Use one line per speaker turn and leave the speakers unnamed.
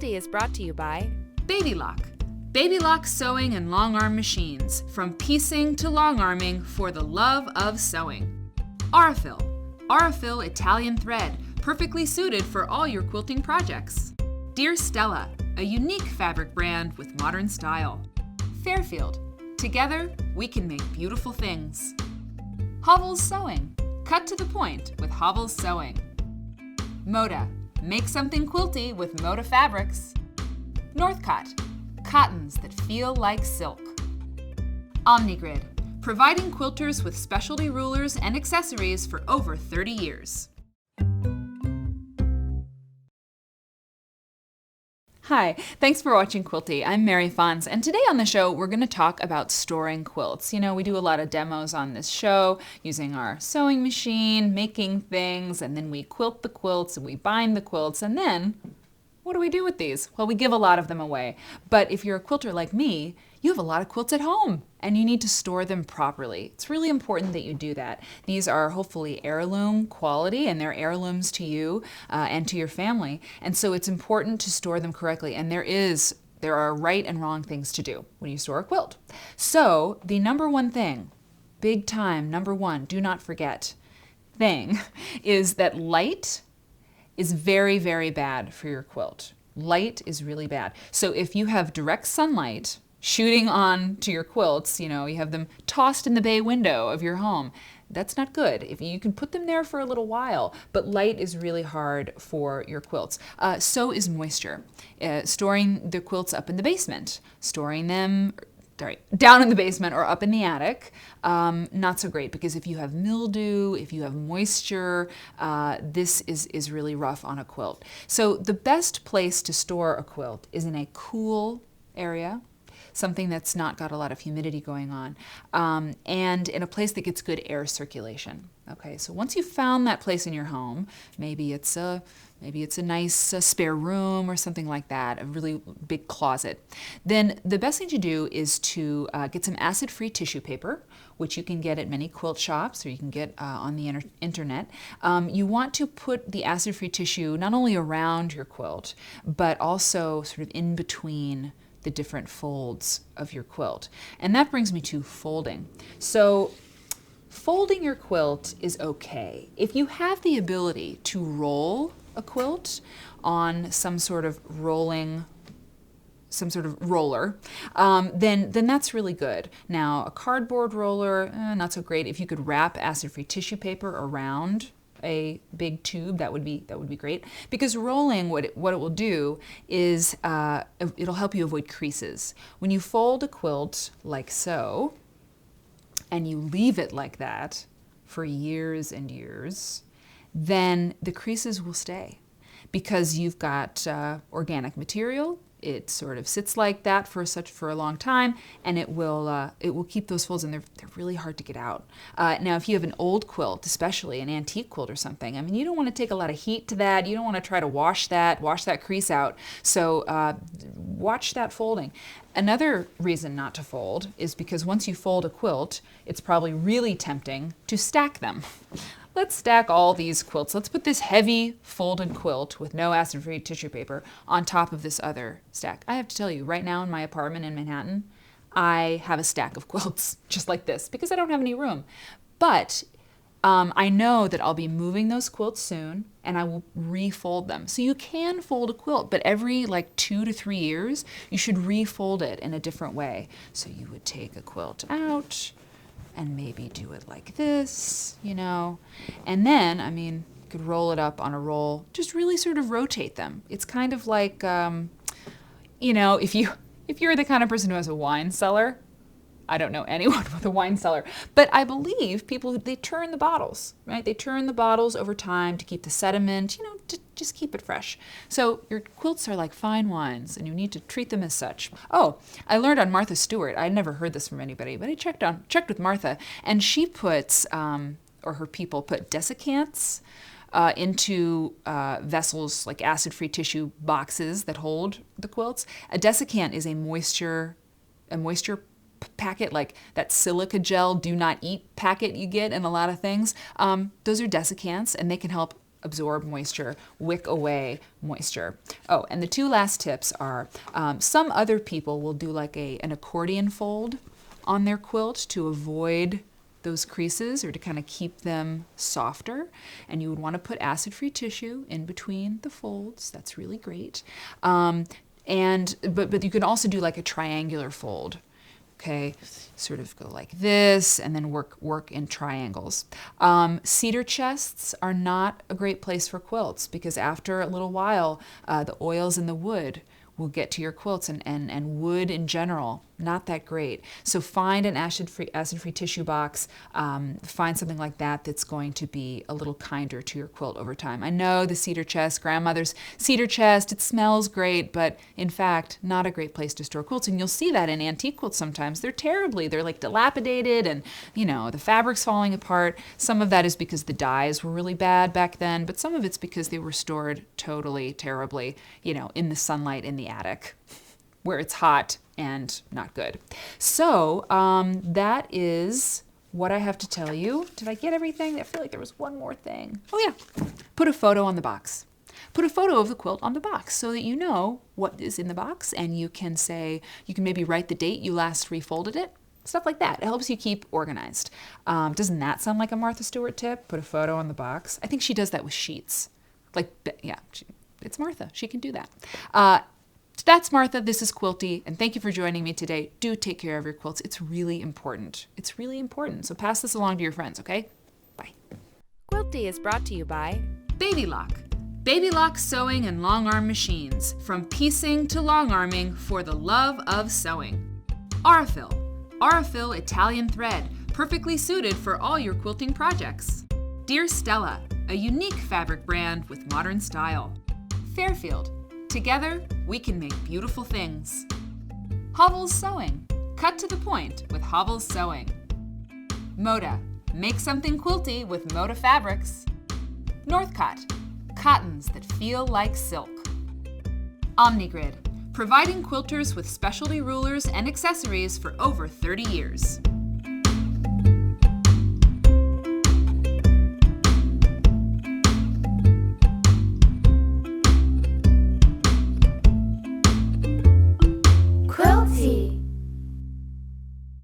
Quilty is brought to you by
Baby Lock. Baby Lock sewing and long arm machines. From piecing to long arming for the love of sewing. Aurifil. Aurifil Italian thread. Perfectly suited for all your quilting projects. Dear Stella. A unique fabric brand with modern style. Fairfield. Together, we can make beautiful things. Hovels Sewing. Cut to the point with Hovels Sewing. Moda. Make something quilty with Moda fabrics. Northcott. Cottons that feel like silk. Omnigrid. Providing quilters with specialty rulers and accessories for over 30 years. Hi, thanks for watching Quilty. I'm Mary Fons, and today on the show we're going to talk about storing quilts. You know, we do a lot of demos on this show using our sewing machine, making things, and then we quilt the quilts and we bind the quilts, and then what do we do with these? Well, we give a lot of them away. But if you're a quilter like me, you have a lot of quilts at home and you need to store them properly. It's really important that you do that. These are hopefully heirloom quality and they're heirlooms to you and to your family. And so it's important to store them correctly. And there are right and wrong things to do when you store a quilt. So the number one thing, big time, number one, do not forget thing is that light is very, very bad for your quilt. Light is really bad. So if you have direct sunlight shooting on to your quilts, you have them tossed in the bay window of your home, that's not good. If you can put them there for a little while, but light is really hard for your quilts. So is moisture. Storing the quilts up in the basement, storing them down in the basement or up in the attic, not so great, because if you have mildew, if you have moisture, this is really rough on a quilt. So the best place to store a quilt is in a cool area, something that's not got a lot of humidity going on, and in a place that gets good air circulation. Okay, so once you've found that place in your home, maybe it's a nice spare room or something like that, a really big closet, then the best thing to do is to get some acid-free tissue paper, which you can get at many quilt shops or you can get on the internet. You want to put the acid-free tissue not only around your quilt, but also sort of in between the different folds of your quilt. And that brings me to folding. So folding your quilt is okay. If you have the ability to roll a quilt on some sort of roller, then that's really good. Now, a cardboard roller, not so great. If you could wrap acid-free tissue paper around a big tube, that would be great. Because rolling, what it will do is it'll help you avoid creases. When you fold a quilt like so, and you leave it like that for years and years, then the creases will stay because you've got organic material. It sort of sits like that for a long time, and it will keep those folds, and they're really hard to get out. Now, if you have an old quilt, especially an antique quilt or something, I mean, you don't want to take a lot of heat to that. You don't want to try to wash that crease out. So watch that folding. Another reason not to fold is because once you fold a quilt, it's probably really tempting to stack them. Let's stack all these quilts. Let's put this heavy folded quilt with no acid-free tissue paper on top of this other stack. I have to tell you, right now in my apartment in Manhattan, I have a stack of quilts just like this because I don't have any room. But I know that I'll be moving those quilts soon and I will refold them. So you can fold a quilt, but every 2 to 3 years, you should refold it in a different way. So you would take a quilt out and maybe do it like this, and then, you could roll it up on a roll, just really sort of rotate them. It's kind of like, if you're the kind of person who has a wine cellar. I don't know anyone with a wine cellar, but I believe they turn the bottles, right? They turn the bottles over time to keep the sediment, to just keep it fresh. So your quilts are like fine wines, and you need to treat them as such. Oh, I learned on Martha Stewart. I never heard this from anybody, but I checked with Martha, and she puts, or her people put desiccants into vessels, like acid-free tissue boxes that hold the quilts. A desiccant is a moisture packet, like that silica gel do not eat packet you get in a lot of things. Those are desiccants, and they can help absorb moisture, wick away moisture. Oh, and the two last tips are, some other people will do like an accordion fold on their quilt to avoid those creases or to kind of keep them softer. And you would want to put acid-free tissue in between the folds. That's really great. But you can also do like a triangular fold. Okay, sort of go like this and then work in triangles. Cedar chests are not a great place for quilts because after a little while, the oils in the wood will get to your quilts, and wood in general, not that great. So find an acid-free tissue box, find something like that that's going to be a little kinder to your quilt over time. I know the cedar chest, grandmother's cedar chest, it smells great, but in fact, not a great place to store quilts. And you'll see that in antique quilts sometimes. They're like dilapidated and, the fabric's falling apart. Some of that is because the dyes were really bad back then, but some of it's because they were stored totally terribly, in the sunlight in the attic where it's hot and not good. So that is what I have to tell you. Did I get everything? I feel like there was one more thing. Oh yeah, put a photo on the box. Put a photo of the quilt on the box so that you know what is in the box, and you can maybe write the date you last refolded it. Stuff like that. It helps you keep organized. Doesn't that sound like a Martha Stewart tip? Put a photo on the box. I think she does that with sheets. It's Martha. She can do that. That's Martha. This is Quilty, and thank you for joining me today. Do take care of your quilts. It's really important. It's really important. So pass this along to your friends, okay? Bye.
Quilty is brought to you by
Baby Lock. Baby Lock sewing and long arm machines. From piecing to long arming for the love of sewing. Aurifil. Aurifil Italian thread. Perfectly suited for all your quilting projects. Dear Stella. A unique fabric brand with modern style. Fairfield. Together, we can make beautiful things. Hovels Sewing. Cut to the point with Hovels Sewing. Moda. Make something quilty with Moda fabrics. Northcott. Cottons that feel like silk. Omnigrid. Providing quilters with specialty rulers and accessories for over 30 years.